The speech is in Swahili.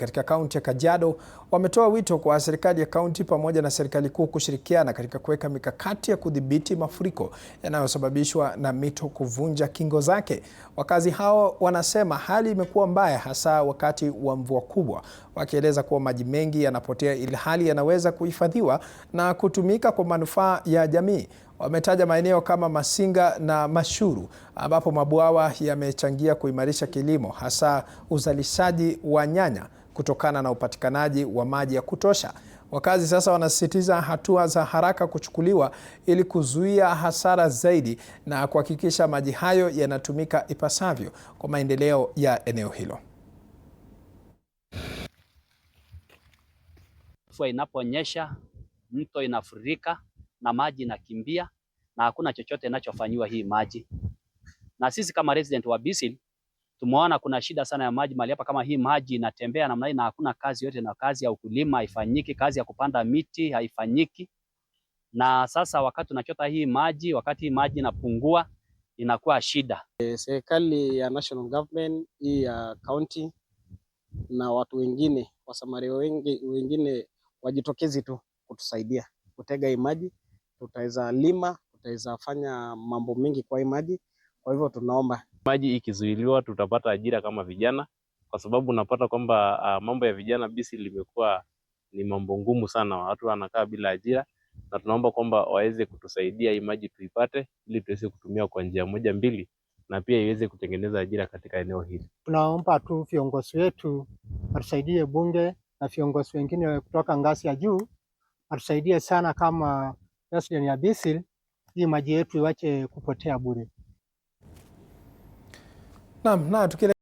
katika kaunti ya Kajiado wametoa wito kwa serikali ya kaunti pamoja na serikali kuu kushirikiana katika kuweka mikakati ya kudhibiti mafuriko yanayosababishwa na mito kuvunja kingo zake. Wakazi hao wanasema hali imekuwa mbaya hasa wakati wa mvua kubwa, wakieleza kuwa maji mengi yanapotea ilhali yanaweza kuhifadhiwa na kutumika kwa manufaa ya jamii. Wametaja maeneo kama Masinga na Mashuru ambapo mabwawa yamechangia kuimarisha kilimo, hasa uzalishaji wa nyanya kutokana na upatikanaji wa maji ya kutosha. Wakazi sasa wanasisitiza hatua za haraka kuchukuliwa ili kuzuia hasara zaidi na kuhakikisha maji hayo yanatumika ipasavyo kwa maendeleo ya eneo hilo. Mvua inaponyesha, mto inafurika na maji inakimbia na hakuna chochote inachofanyiwa hii maji. Na sisi kama resident wa Bisil tumeona kuna shida sana ya maji mahali hapa. Kama hii maji inatembea namna hii na hakuna kazi yote, na kazi ya ukulima haifanyiki, kazi ya kupanda miti haifanyiki. Na sasa wakati tunachota hii maji, wakati hii maji inapungua inakuwa shida. Serikali ya national government, hii ya county na watu wengine, wasamaria wengine wajitokezi tu kutusaidia kutega hii maji. Tutaweza lima, tutaweza fanya mambo mengi kwa hii maji. Kwa hivyo tunaomba maji ikizuiliwa tutapata ajira kama vijana, kwa sababu unapata kwamba mambo ya vijana Bisil limekuwa ni mambo ngumu sana, watu wanakaa bila ajira, na tunaomba kwamba waweze kutusaidia hii maji tuipate ili tuweze kutumia kwa njia moja mbili na pia iweze kutengeneza ajira katika eneo hili. Tunaomba tu viongozi wetu watusaidie, bunge na viongozi wengine kutoka ngazi ya juu watusaidie sana kama resident ya Bisil, hii maji yetu iwache kupotea bure. Naam,